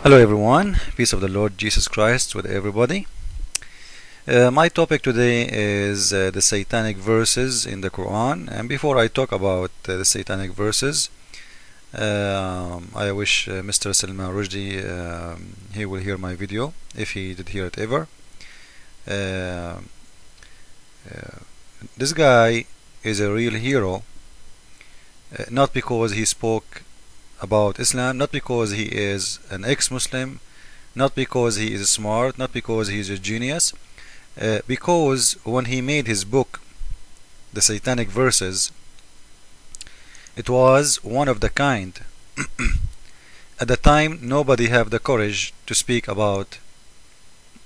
Hello everyone, peace of the Lord Jesus Christ with everybody. My topic today is the Satanic Verses in the Quran. And before I talk about the Satanic Verses, I wish Mr. Salman Rushdie he will hear my video, if he did hear it ever. Uh, this guy is a real hero, not because he spoke about Islam, not because he is an ex-Muslim, not because he is smart, not because he is a genius, because when he made his book, The Satanic Verses, it was one of the kind. At the time, nobody had the courage to speak about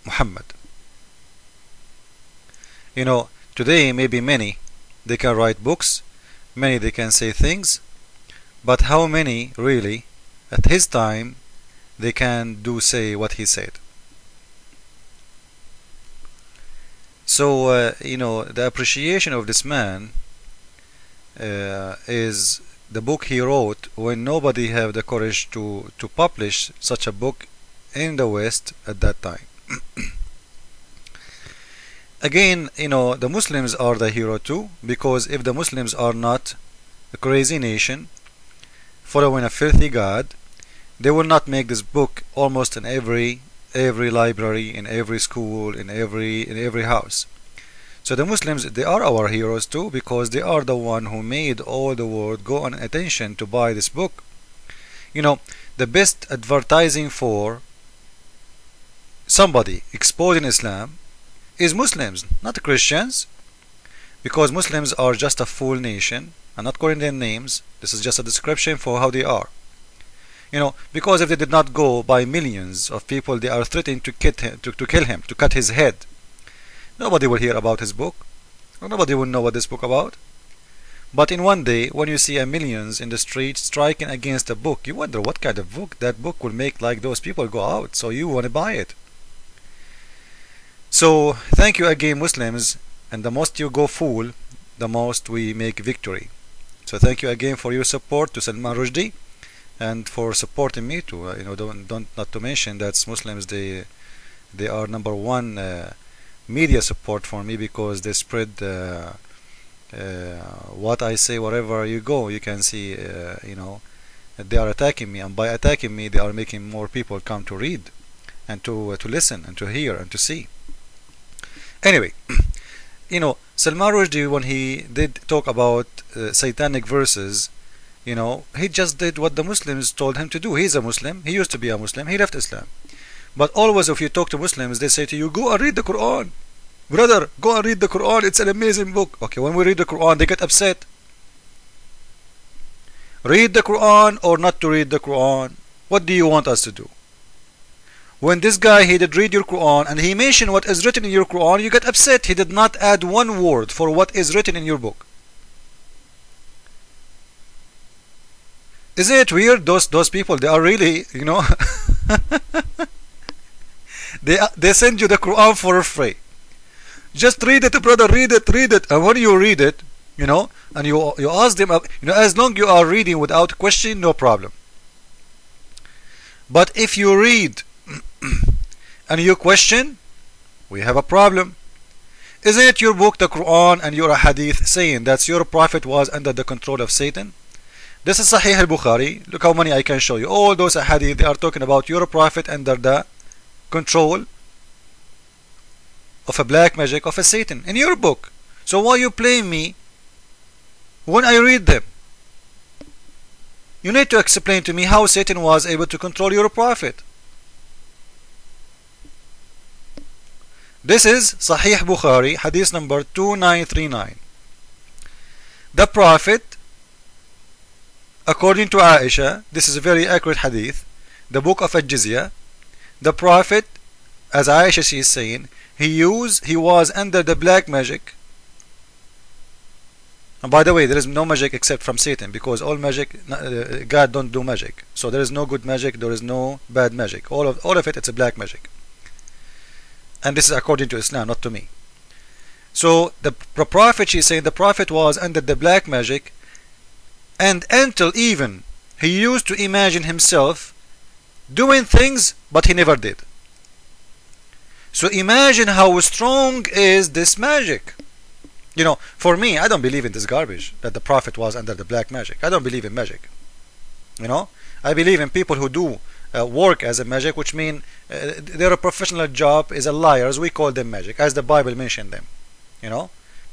Muhammad. You know, today maybe many, they can write books, many they can say things, but how many really at his time they can say what he said? So the appreciation of this man is the book he wrote when nobody had the courage to publish such a book in the West at that time. Again, the Muslims are the hero too, because if the Muslims are not a crazy nation following a filthy god, they will not make this book almost in every library, in every school, in every house. So the Muslims, they are our heroes too, because they are the one who made all the world go on attention to buy this book. The best advertising for somebody exposing Islam is Muslims, not Christians, because Muslims are just a fool nation. I'm not calling them names. This is just a description for how they are. Because if they did not go by millions of people, they are threatening to kill him, to cut his head. Nobody will hear about his book. Nobody will know what this book about. But in one day, when you see millions in the streets striking against a book, you wonder what kind of book that book will make like those people go out. So you want to buy it. So thank you again, Muslims. And the most you go fool, the most we make victory. So thank you again for your support to Salman Rushdie, and for supporting me too. Don't not to mention that Muslims, they are number one media support for me, because they spread what I say wherever you go. You can see they are attacking me, and by attacking me they are making more people come to read and to listen and to hear and to see. Anyway, Salman Rushdie, when he did talk about Satanic Verses, he just did what the Muslims told him to do. He's a Muslim. He used to be a Muslim. He left Islam. But always if you talk to Muslims, they say to you, go and read the Quran. Brother, go and read the Quran. It's an amazing book. Okay, when we read the Quran, they get upset. Read the Quran or not to read the Quran? What do you want us to do? When this guy, he did read your Quran and he mentioned what is written in your Quran, you get upset. He did not add one word for what is written in your book. Isn't it weird? Those people, they are really, they send you the Quran for free. Just read it, brother, read it. And when you read it, and you ask them, as long you are reading without question, no problem. But if you read and you question, we have a problem. Isn't it your book, the Quran, and your hadith saying that your prophet was under the control of Satan? This is Sahih al-Bukhari. Look how many I can show you. All those hadith, they are talking about your prophet under the control of a black magic of a Satan in your book. So why you blame me when I read them? You need to explain to me how Satan was able to control your prophet. This is Sahih Bukhari, hadith number 2939. The prophet, according to Aisha, this is a very accurate hadith, the book of Al-Jizya, the prophet, as Aisha she is saying, he was under the black magic. And by the way, there is no magic except from Satan, because all magic, God don't do magic. So there is no good magic, there is no bad magic. All of it, it's a black magic. And this is according to Islam, not to me. So the prophet, she's saying, the prophet was under the black magic, and until even he used to imagine himself doing things, but he never did. So imagine how strong is this magic. For me, I don't believe in this garbage that the Prophet was under the black magic. I don't believe in magic. I believe in people who do work as a magic, which mean their professional job is a liars. We call them magic, as the Bible mentioned them.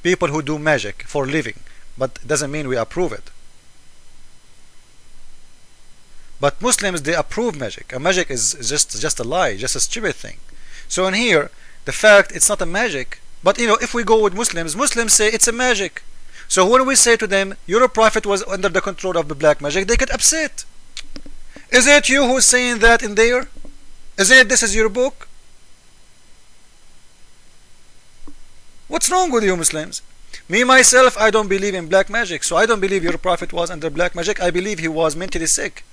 People who do magic for living, but it doesn't mean we approve it. But Muslims, they approve magic. A magic is just a lie, just a stupid thing. So in here, the fact it's not a magic, but if we go with Muslims say it's a magic. So when we say to them, your Prophet was under the control of the black magic, they get upset. Is it you who's saying that in there? Is it this is your book? What's wrong with you Muslims? Me myself, I don't believe in black magic, so I don't believe your Prophet was under black magic. I believe he was mentally sick.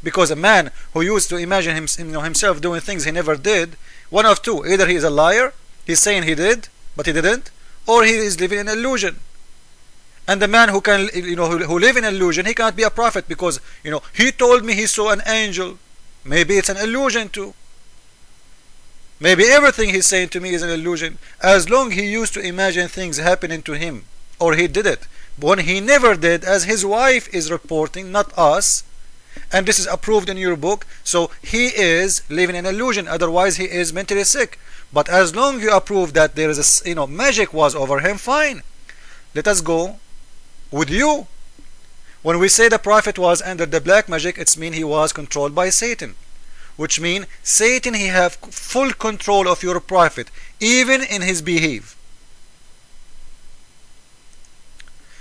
Because a man who used to imagine himself doing things he never did, one of two: either he is a liar, he's saying he did but he didn't, or he is living in illusion. And the man who can who live in illusion, he cannot be a prophet, because he told me he saw an angel. Maybe it's an illusion too. Maybe everything he's saying to me is an illusion, as long he used to imagine things happening to him, or he did it when he never did, as his wife is reporting, not us. And this is approved in your book, so he is living in illusion, otherwise he is mentally sick. But as long you approve that there is a magic was over him, fine. Let us go with you. When we say the Prophet was under the black magic, it's mean he was controlled by Satan, which mean Satan, he have full control of your Prophet, even in his behave.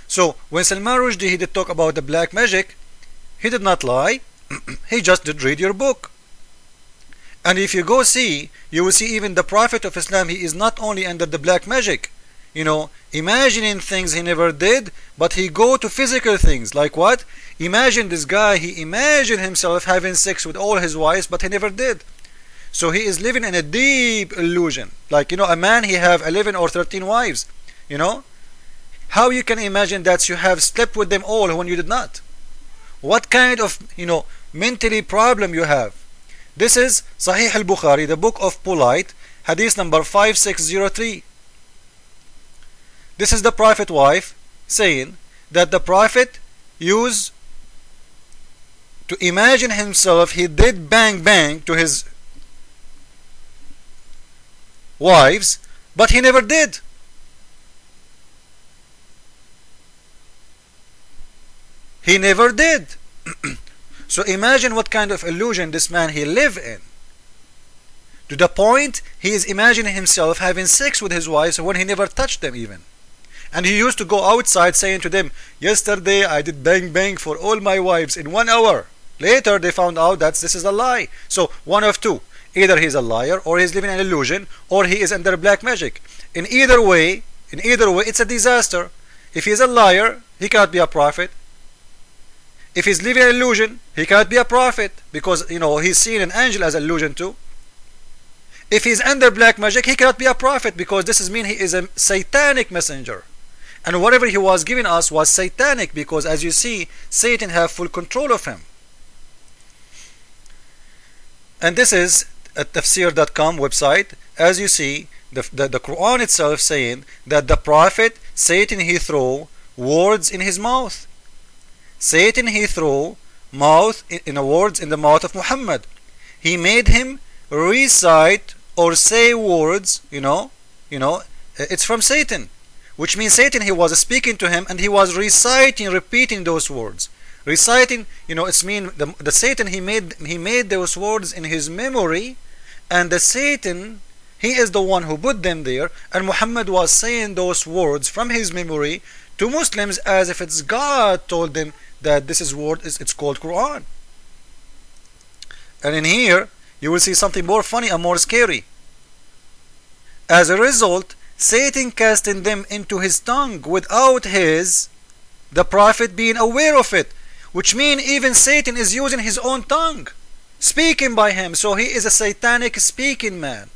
So when Salman Rushdie, he did talk about the black magic, he did not lie. He just did read your book. And if you go see, you will see even the Prophet of Islam, he is not only under the black magic, imagining things he never did, but he go to physical things. Like what? Imagine this guy, he imagined himself having sex with all his wives, but he never did. So he is living in a deep illusion. Like, a man, he have 11 or 13 wives. How you can imagine that you have slept with them all when you did not? What kind of mentally problem you have? This is Sahih al-Bukhari, the book of polite, hadith number 5603. This is the Prophet wife saying that the Prophet used to imagine himself he did bang bang to his wives, but he never did. He never did. So imagine what kind of illusion this man he live in. To the point he is imagining himself having sex with his wives when he never touched them even. And he used to go outside saying to them, yesterday I did bang bang for all my wives in 1 hour. Later they found out that this is a lie. So one of two: either he's a liar, or he's living an illusion, or he is under black magic. In either way it's a disaster. If he's a liar, he cannot be a prophet. If he's living an illusion, he cannot be a prophet, because he's seeing an angel as illusion too. If he's under black magic, he cannot be a prophet, because this is mean he is a satanic messenger, and whatever he was giving us was satanic, because as you see, Satan have full control of him. And this is a tafsir.com website. As you see, the Quran itself saying that the Prophet, Satan, he throw words in his mouth. Satan, he threw words in the mouth of Muhammad. He made him recite or say words, it's from Satan, which means Satan, he was speaking to him and he was repeating those words. Reciting, it's mean the Satan, he made those words in his memory, and the Satan, he is the one who put them there, and Muhammad was saying those words from his memory to Muslims as if it's God told them that this is word, it's called Quran. And in here you will see something more funny and more scary. As a result, Satan casting them into his tongue without the Prophet being aware of it, which means even Satan is using his own tongue, speaking by him. So he is a satanic speaking man.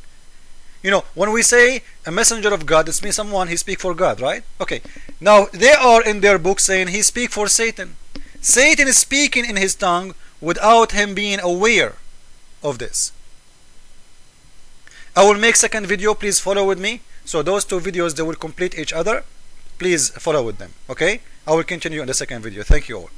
When we say a messenger of God, it means someone he speak for God, right? Okay. Now they are in their book saying he speak for Satan. Satan is speaking in his tongue without him being aware. of this. I will make second video, please follow with me. So those two videos, they will complete each other. Please follow with them, okay? I will continue in the second video. Thank you all.